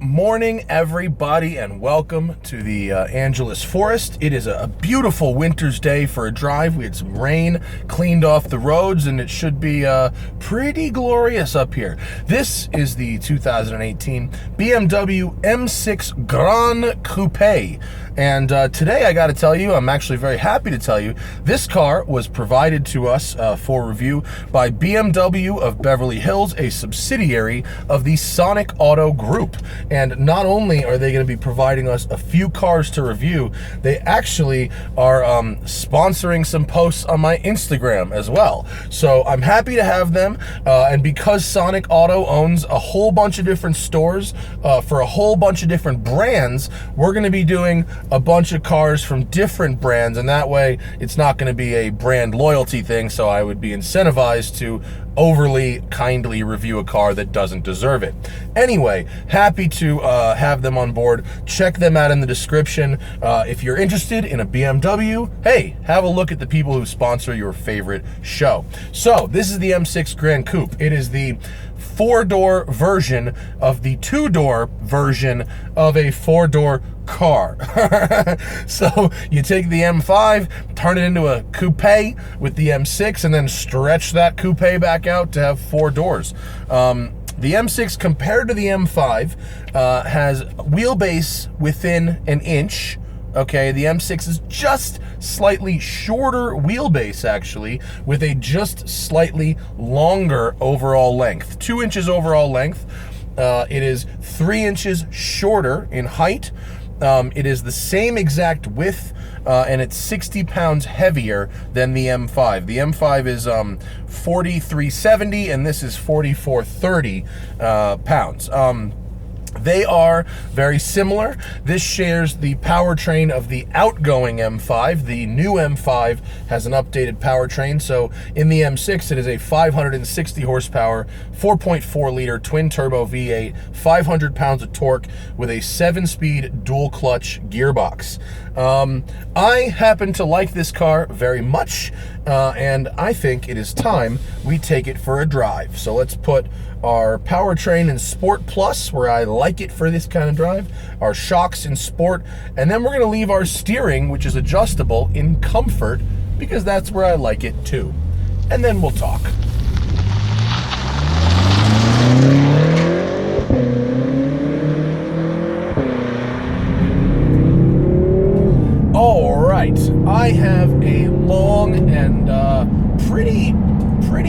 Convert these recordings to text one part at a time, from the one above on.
morning, everybody, and welcome to the Angeles Forest. It is a beautiful winter's day for a drive. We had some rain, cleaned off the roads, and it should be pretty glorious up here. This is the 2018 BMW M6 Gran Coupe. And today I got to tell you, I'm actually very happy to tell you, this car was provided to us for review by BMW of Beverly Hills, a subsidiary of the Sonic Auto Group. And not only are they going to be providing us a few cars to review, they actually are sponsoring some posts on my Instagram as well. So I'm happy to have them. And because Sonic Auto owns a whole bunch of different stores for a whole bunch of different brands, we're going to be doing a bunch of cars from different brands, and that way it's not going to be a brand loyalty thing, so I would be incentivized to overly kindly review a car that doesn't deserve it. Anyway, happy to have them on board. Check them out in the description. If you're interested in a BMW, hey, have a look at the people who sponsor your favorite show. So this is the M6 Gran Coupe. It is the four-door version of the two-door version of a four-door car. So you take the M5, turn it into a coupe with the M6, and then stretch that coupe back out to have four doors. The M6 compared to the M5 has wheelbase within an inch. Okay, the M6 is just slightly shorter wheelbase, actually, with a just slightly longer overall length. 2 inches overall length. It is 3 inches shorter in height. It is the same exact width, and it's 60 pounds heavier than the M5. The M5 is 4,370, and this is 4,430 pounds. They are very similar. This shares the powertrain of the outgoing M5. The new M5 has an updated powertrain. So in the M6, it is a 560 horsepower, 4.4 liter twin turbo V8, 500 pounds of torque with a 7-speed dual clutch gearbox. I happen to like this car very much, and I think it is time we take it for a drive. So let's put our powertrain in Sport Plus, where I like it for this kind of drive, our shocks in Sport, and then we're going to leave our steering, which is adjustable, in Comfort, because that's where I like it too. And then we'll talk. All right, I have a long and pretty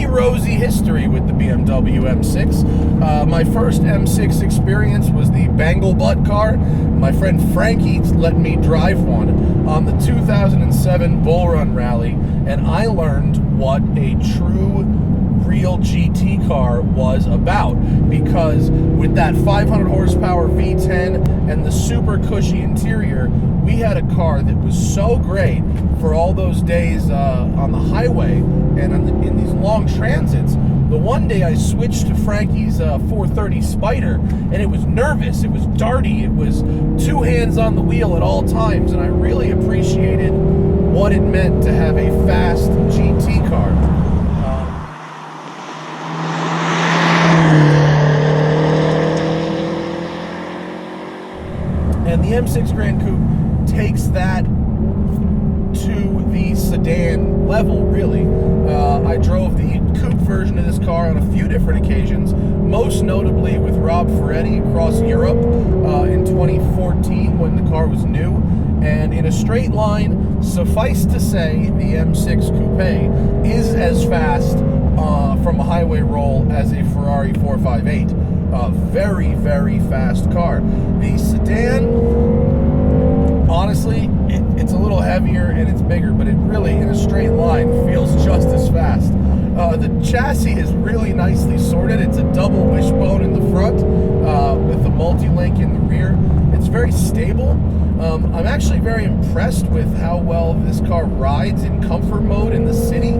rosy history with the BMW M6. My first M6 experience was the Bangle Butt car. My friend Frankie let me drive one on the 2007 Bull Run Rally, and I learned what a true real GT car was about, because with that 500 horsepower V10 and the super cushy interior, we had a car that was so great for all those days on the highway and in these long transits. The one day I switched to Frankie's 430 Spider, and it was nervous, it was darty, it was two hands on the wheel at all times, and I really appreciated what it meant to have a fast GT car. And the M6 Gran Coupe takes that to the sedan level, really. I drove the coupe version of this car on a few different occasions, most notably with Rob Ferretti across Europe in 2014 when the car was new. And in a straight line, suffice to say, the M6 Coupe is as fast from a highway roll as a Ferrari 458. A very, very fast car. The sedan, honestly, it's a little heavier and it's bigger, but it really, in a straight line, feels just as fast. The chassis is really nicely sorted. It's a double wishbone in the front with a multi-link in the rear. It's very stable. I'm actually very impressed with how well this car rides in comfort mode in the city.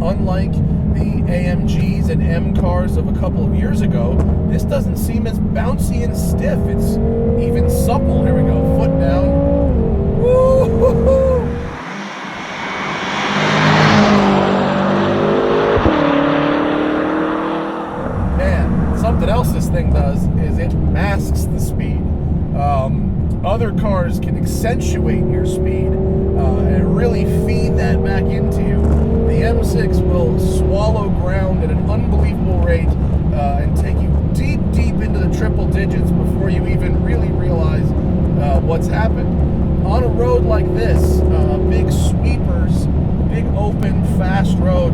Unlike the AMGs and M cars of a couple of years ago, this doesn't seem as bouncy and stiff. It's even supple. Here we go, foot down. Woo-hoo-hoo. Man, something else this thing does is it masks the speed. Other cars can accentuate your speed and really feed that back into you. The M6 will swallow ground at an unbelievable rate and take you deep, deep into the triple digits before you even really realize what's happened. On a road like this, big sweepers, big open, fast road,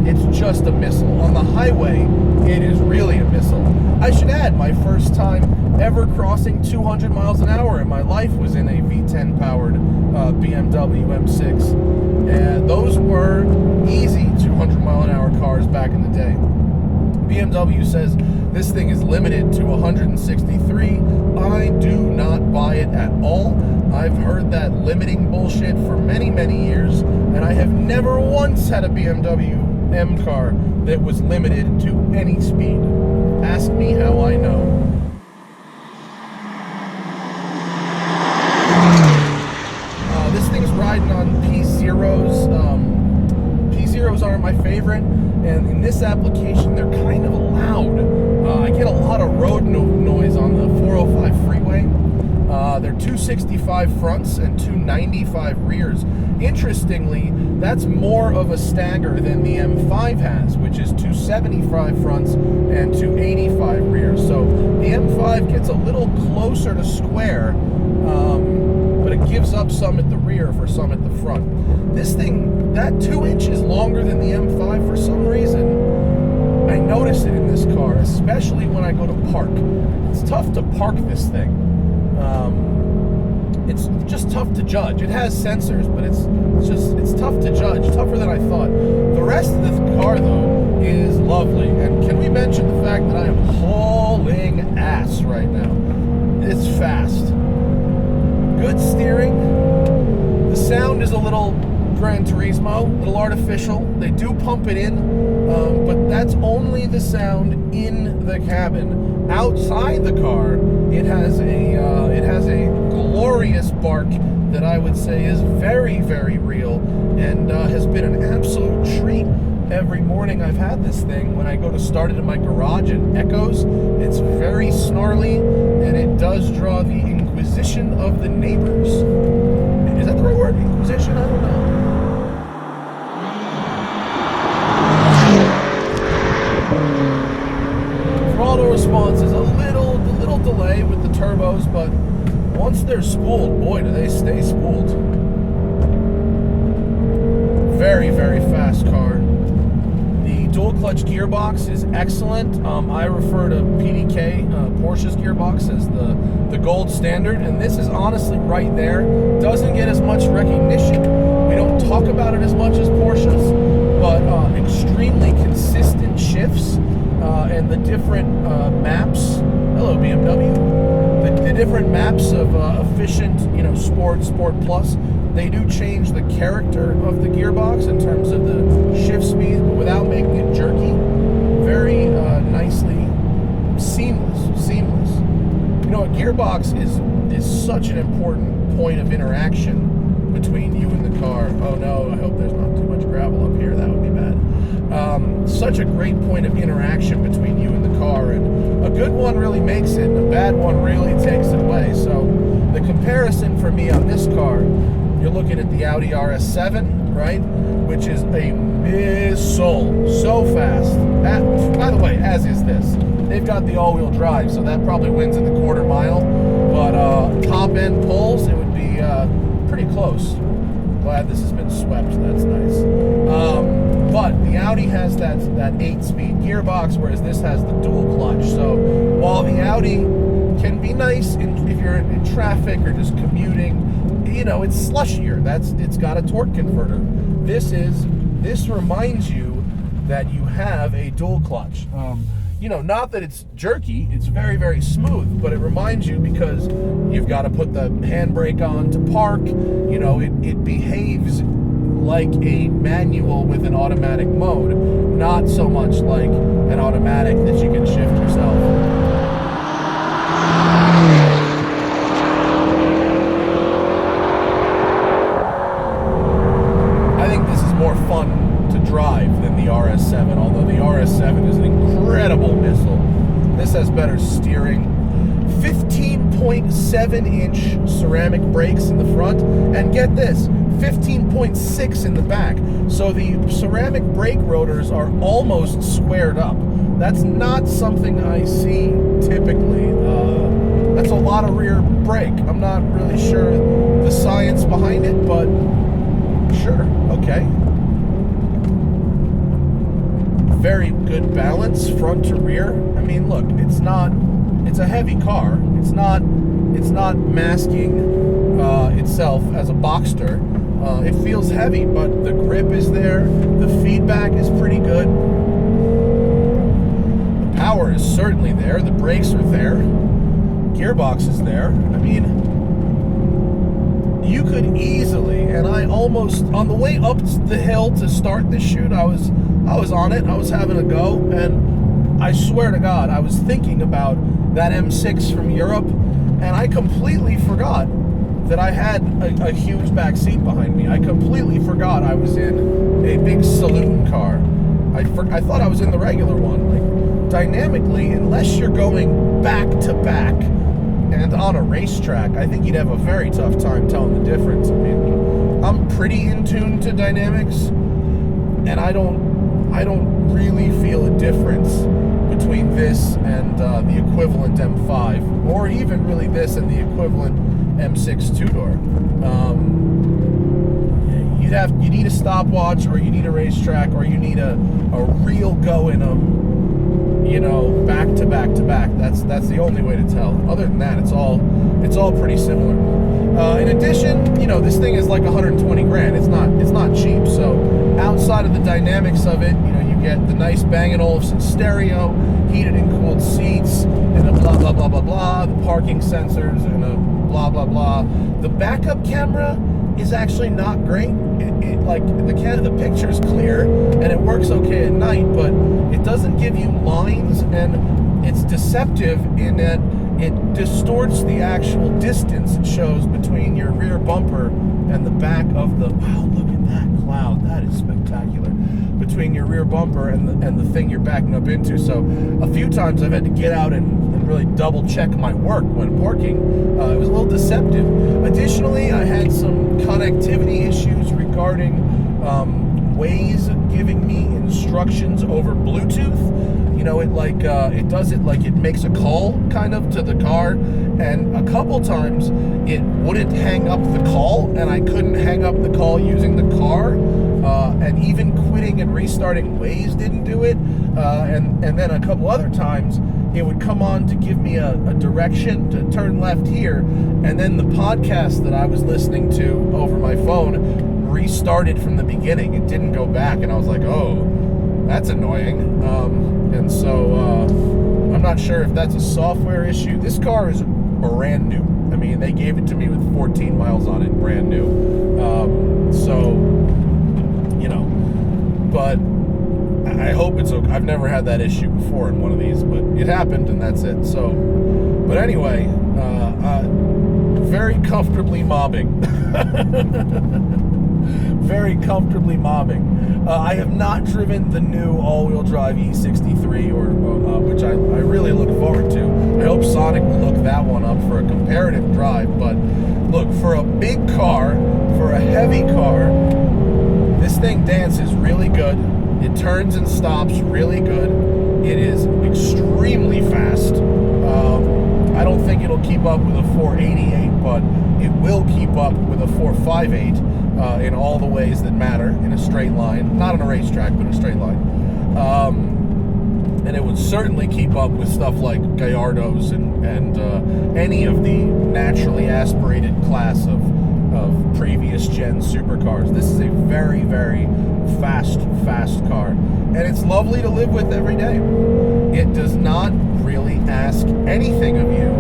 it's just a missile. On the highway, it is really a missile. I should add, my first time ever crossing 200 miles an hour in my life was in a V10 powered BMW M6. And those were easy 200 mile an hour cars back in the day. BMW says this thing is limited to 163. I do not buy it at all. I've heard that limiting bullshit for many, many years, and I have never once had a BMW M car that was limited to any speed. Ask me how I know. This thing's riding on P0s. P0s aren't my favorite, and in this application, they're kind of loud. I get a lot of road noise on the 405 freeway. They're 265 fronts and 295 rears. Interestingly, that's more of a stagger than the M5 has, which is 275 fronts and 285 rears. So the M5 gets a little closer to square, but it gives up some at the rear for some at the front. This thing, that 2 inches longer than the M5 for some reason. I notice it in this car, especially when I go to park. It's tough to park this thing. It's just tough to judge. It has sensors, but it's tough to judge, tougher than I thought. The rest of this car, though, is lovely. And can we mention the fact that I am hauling ass right now? It's fast. Good steering. The sound is a little Gran Turismo, a little artificial. They do pump it in, but that's only the sound in the cabin. Outside the car, it has a glorious bark that I would say is very, very real, and has been an absolute treat every morning I've had this thing. When I go to start it in my garage, it echoes. It's very snarly, and it does draw the inquisition of the neighbors. Is that the right word? Inquisition? I don't know. Throttle response is a little delay with the turbos, but once they're spooled, boy, do they stay spooled. Very, very fast car. The dual clutch gearbox is excellent. I refer to PDK, Porsche's gearbox, as the gold standard, and this is honestly right there. Doesn't get as much recognition. We don't talk about it as much as Porsche's, but extremely consistent shifts, and the different maps. Hello, BMW. The different maps of efficient, sport plus, they do change the character of the gearbox in terms of the shift speed, but without making it jerky. Very nicely seamless. A gearbox is such an important point of interaction between you and the car. Oh no, I hope there's not too much gravel up here. That would be bad. Such a great point of interaction between you and the car, and a good one really makes it, and a bad one really takes it away. So the comparison for me on this car, you're looking at the Audi RS7, right, which is a missile, so fast. By the way, as is this. They've got the all-wheel drive, so that probably wins in the quarter mile, but top-end pulls, it would be pretty close. Glad this has been swept. That's nice. But the Audi has that 8-speed gearbox, whereas this has the dual clutch. So while the Audi can be nice if you're in traffic or just commuting, it's slushier. It's got a torque converter. This reminds you that you have a dual clutch. Not that it's jerky, it's very, very smooth, but it reminds you because you've got to put the handbrake on to park. It behaves like a manual with an automatic mode, not so much like an automatic that you can shift yourself. I think this is more fun to drive than the RS7, although the RS7 is an incredible missile. This has better steering. 15.7-inch ceramic brakes in the front, and get this, 15.6 in the back. So the ceramic brake rotors are almost squared up. That's not something I see typically. That's a lot of rear brake. I'm not really sure the science behind it, but sure, okay. Very good balance, front to rear. I mean, look, it's a heavy car. It's not masking itself as a Boxster. It feels heavy, but the grip is there. The feedback is pretty good. The power is certainly there. The brakes are there. Gearbox is there. I mean, you could easily, and I almost, on the way up the hill to start this shoot, I was on it. I was having a go, and I swear to God, I was thinking about that M6 from Europe, and I completely forgot that I had a huge back seat behind me. I completely forgot I was in a big saloon car. I thought I was in the regular one. Like, dynamically, unless you're going back to back and on a racetrack, I think you'd have a very tough time telling the difference. I mean, I'm pretty in tune to dynamics, and I don't really feel a difference between this and the equivalent M5, or even really this and the equivalent M6 two-door. You need a stopwatch, or you need a racetrack, or you need a real go in them, you know, back to back to back. That's the only way to tell. Other than that, it's all pretty similar. In addition, you know, this thing is like 120 grand. It's not cheap. So outside of the dynamics of it, you know, you get the nice Bang & Olufsen stereo, heated and cooled seats, and a blah blah blah blah blah, the parking sensors, and a blah blah blah. The backup camera is actually not great. It like the picture is clear and it works okay at night, but it doesn't give you lines, and it's deceptive in that it distorts the actual distance it shows between your rear bumper and the back of the. Wow, look at that cloud. That is spectacular. Between your rear bumper and the thing you're backing up into. So a few times I've had to get out and really double check my work when parking. It was a little deceptive. Additionally, I had some connectivity issues regarding Waze giving me instructions over Bluetooth. You know, it does it like it makes a call kind of to the car, and a couple times it wouldn't hang up the call, and I couldn't hang up the call using the car. And even quitting and restarting Waze didn't do it. And then a couple other times it would come on to give me a direction to turn left here, and then the podcast that I was listening to over my phone restarted from the beginning. It didn't go back, and I was like, oh, that's annoying. And so I'm not sure if that's a software issue. This car is brand new. I mean, they gave it to me with 14 miles on it, brand new. So, you know, but I hope it's okay. I've never had that issue before in one of these, but it happened, and that's it. So, but anyway, very comfortably mobbing. Very comfortably mobbing. I have not driven the new all-wheel drive E63, which I really look forward to. I hope Sonic will look that one up for a comparative drive. But look, for a big car, for a heavy car, this thing dances really good. It turns and stops really good. It is extremely fast. I don't think it'll keep up with a 488, but it will keep up with a 458 in all the ways that matter in a straight line. Not on a racetrack, but in a straight line. And it would certainly keep up with stuff like Gallardos and any of the naturally aspirated class of previous gen supercars. This is a very, very fast car, and it's lovely to live with every day. It does not really ask anything of you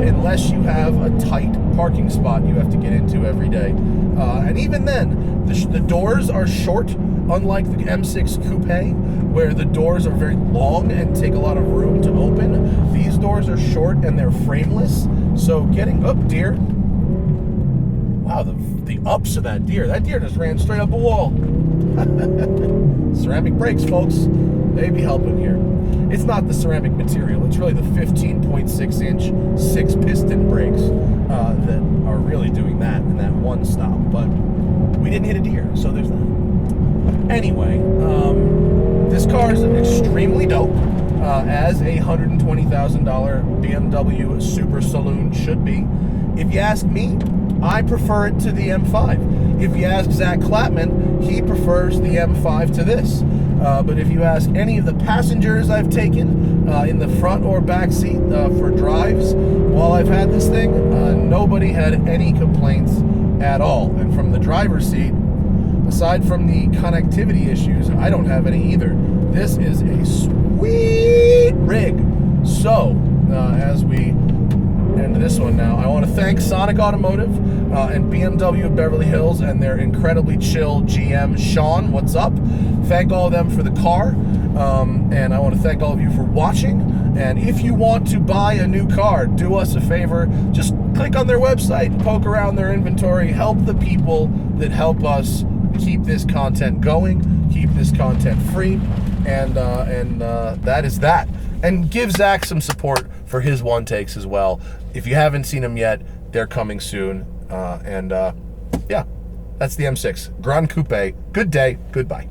unless you have a tight parking spot you have to get into every day, and even then the doors are short, unlike the M6 Coupe, where the doors are very long and take a lot of room to open. These doors are short and they're frameless, so getting up deer. Wow, the ups of that deer. That deer just ran straight up a wall. Ceramic brakes, folks. They be helping here. it's not the ceramic material. It's really the 15.6-inch 6-piston brakes that are really doing that in that one stop. But we didn't hit a deer, so there's that. Anyway, this car is extremely dope, as a $120,000 BMW Super Saloon should be. If you ask me, I prefer it to the M5. If you ask Zach Clapman, he prefers the M5 to this. But if you ask any of the passengers I've taken in the front or back seat for drives while I've had this thing, nobody had any complaints at all. And from the driver's seat, aside from the connectivity issues, I don't have any either. This is a sweet rig. So, as we end this one now, I want to thank Sonic Automotive and BMW of Beverly Hills and their incredibly chill GM, Sean. What's up? Thank all of them for the car. And I want to thank all of you for watching. And if you want to buy a new car, do us a favor. Just click on their website, poke around their inventory, help the people that help us keep this content going, keep this content free, and that is that. And give Zach some support for his one takes as well. If you haven't seen them yet, they're coming soon. Yeah, that's the M6 Gran Coupe. Good day, goodbye.